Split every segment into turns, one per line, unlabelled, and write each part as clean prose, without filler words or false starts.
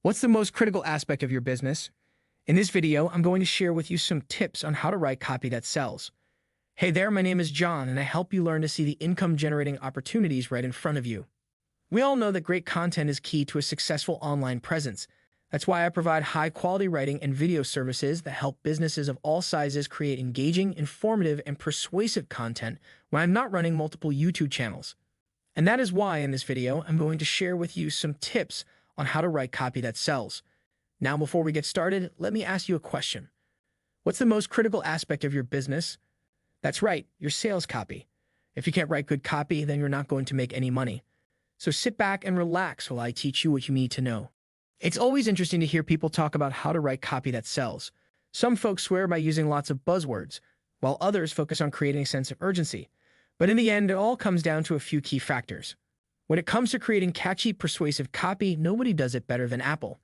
What's the most critical aspect of your business? In this video, I'm going to share with you some tips on how to write copy that sells. Hey there, my name is John, and I help you learn to see the income-generating opportunities right in front of you. We all know that great content is key to a successful online presence. That's why I provide high-quality writing and video services that help businesses of all sizes create engaging, informative, and persuasive content when I'm not running multiple YouTube channels. And that is why in this video, I'm going to share with you some tips on how to write copy that sells. Now, before we get started, let me ask you a question. What's the most critical aspect of your business? That's right, your sales copy. If you can't write good copy, then you're not going to make any money. So sit back and relax while I teach you what you need to know. It's always interesting to hear people talk about how to write copy that sells. Some folks swear by using lots of buzzwords, while others focus on creating a sense of urgency. But in the end, it all comes down to a few key factors. When it comes to creating catchy, persuasive copy, nobody does it better than Apple.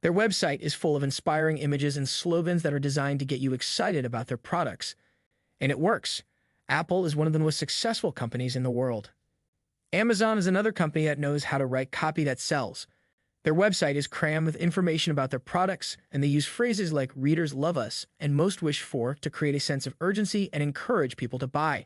Their website is full of inspiring images and slogans that are designed to get you excited about their products. And it works. Apple is one of the most successful companies in the world. Amazon is another company that knows how to write copy that sells. Their website is crammed with information about their products, and they use phrases like "readers love us" and "most wish for" to create a sense of urgency and encourage people to buy.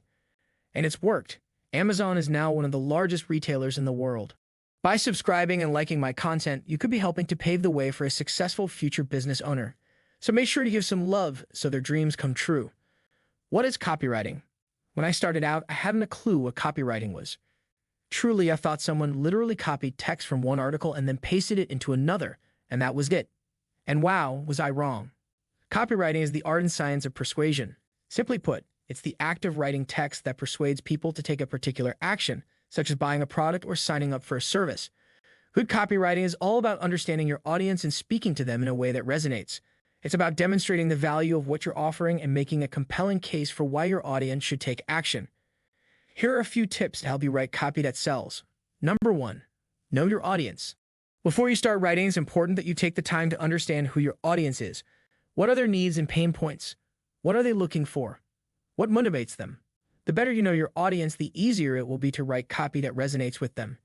And it's worked. Amazon is now one of the largest retailers in the world. By subscribing and liking my content, you could be helping to pave the way for a successful future business owner. So make sure to give some love so their dreams come true. What is copywriting? When I started out, I hadn't a clue what copywriting was. Truly, I thought someone literally copied text from one article and then pasted it into another, and that was it. And wow, was I wrong. Copywriting is the art and science of persuasion. Simply put, it's the act of writing text that persuades people to take a particular action, such as buying a product or signing up for a service. Good copywriting is all about understanding your audience and speaking to them in a way that resonates. It's about demonstrating the value of what you're offering and making a compelling case for why your audience should take action. Here are a few tips to help you write copy that sells. Number 1, know your audience. Before you start writing, it's important that you take the time to understand who your audience is. What are their needs and pain points? What are they looking for? What motivates them? The better you know your audience, the easier it will be to write copy that resonates with them.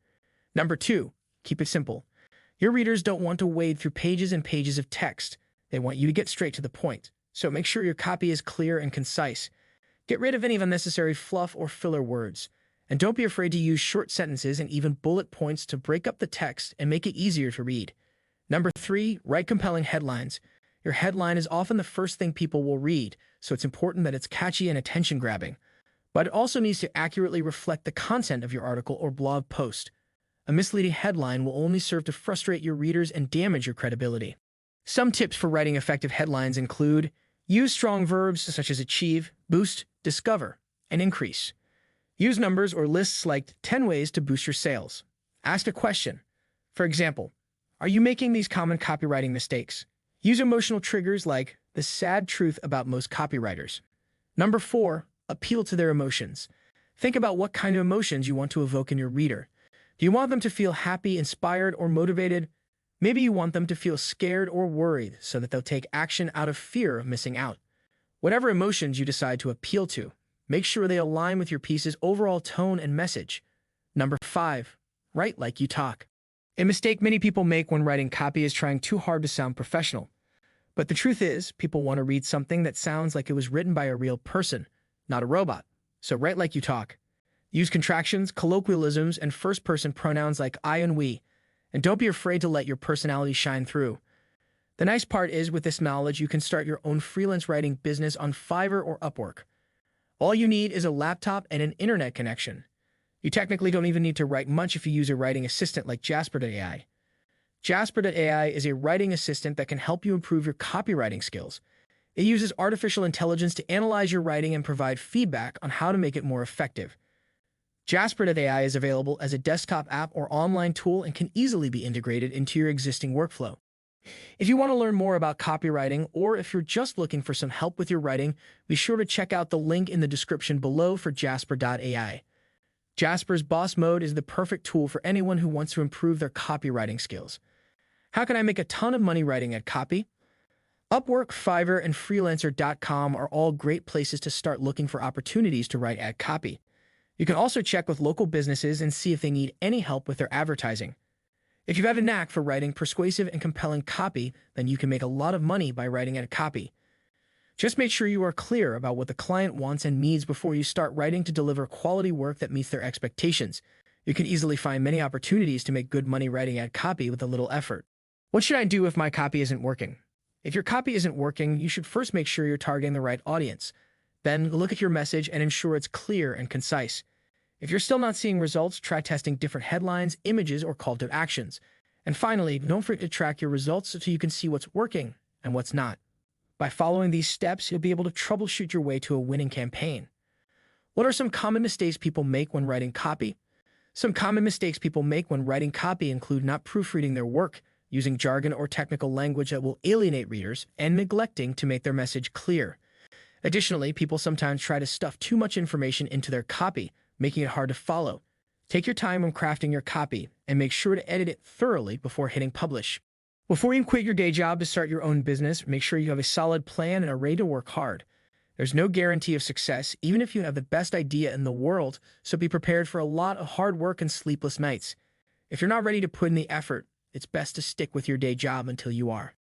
Number 2, keep it simple. Your readers don't want to wade through pages and pages of text. They want you to get straight to the point. So make sure your copy is clear and concise. Get rid of any unnecessary fluff or filler words. And don't be afraid to use short sentences and even bullet points to break up the text and make it easier to read. Number 3, write compelling headlines. Your headline is often the first thing people will read, so it's important that it's catchy and attention-grabbing. But it also needs to accurately reflect the content of your article or blog post. A misleading headline will only serve to frustrate your readers and damage your credibility. Some tips for writing effective headlines include: use strong verbs such as achieve, boost, discover, and increase. Use numbers or lists like 10 ways to boost your sales. Ask a question. For example, are you making these common copywriting mistakes? Use emotional triggers like the sad truth about most copywriters. Number 4, appeal to their emotions. Think about what kind of emotions you want to evoke in your reader. Do you want them to feel happy, inspired, or motivated? Maybe you want them to feel scared or worried so that they'll take action out of fear of missing out. Whatever emotions you decide to appeal to, make sure they align with your piece's overall tone and message. Number 5, write like you talk. A mistake many people make when writing copy is trying too hard to sound professional. But the truth is, people want to read something that sounds like it was written by a real person, not a robot. So write like you talk. Use contractions, colloquialisms, and first-person pronouns like I and we. And don't be afraid to let your personality shine through. The nice part is, with this knowledge, you can start your own freelance writing business on Fiverr or Upwork. All you need is a laptop and an internet connection. You technically don't even need to write much if you use a writing assistant like Jasper.ai. Jasper.ai is a writing assistant that can help you improve your copywriting skills. It uses artificial intelligence to analyze your writing and provide feedback on how to make it more effective. Jasper.ai is available as a desktop app or online tool and can easily be integrated into your existing workflow. If you want to learn more about copywriting, or if you're just looking for some help with your writing, be sure to check out the link in the description below for Jasper.ai. Jasper's Boss Mode is the perfect tool for anyone who wants to improve their copywriting skills. How can I make a ton of money writing at copy? Upwork, Fiverr, and freelancer.com are all great places to start looking for opportunities to write ad copy. You can also check with local businesses and see if they need any help with their advertising. If you have a knack for writing persuasive and compelling copy, then you can make a lot of money by writing a copy. Just make sure you are clear about what the client wants and needs before you start writing to deliver quality work that meets their expectations. You can easily find many opportunities to make good money writing ad copy with a little effort. What should I do if my copy isn't working? If your copy isn't working, you should first make sure you're targeting the right audience. Then look at your message and ensure it's clear and concise. If you're still not seeing results, try testing different headlines, images, or call to actions. And finally, don't forget to track your results so you can see what's working and what's not. By following these steps, you'll be able to troubleshoot your way to a winning campaign. What are some common mistakes people make when writing copy? Some common mistakes people make when writing copy include not proofreading their work, using jargon or technical language that will alienate readers, and neglecting to make their message clear. Additionally, people sometimes try to stuff too much information into their copy, making it hard to follow. Take your time when crafting your copy, and make sure to edit it thoroughly before hitting publish. Before you quit your day job to start your own business, make sure you have a solid plan and are ready to work hard. There's no guarantee of success, even if you have the best idea in the world, so be prepared for a lot of hard work and sleepless nights. If you're not ready to put in the effort, it's best to stick with your day job until you are.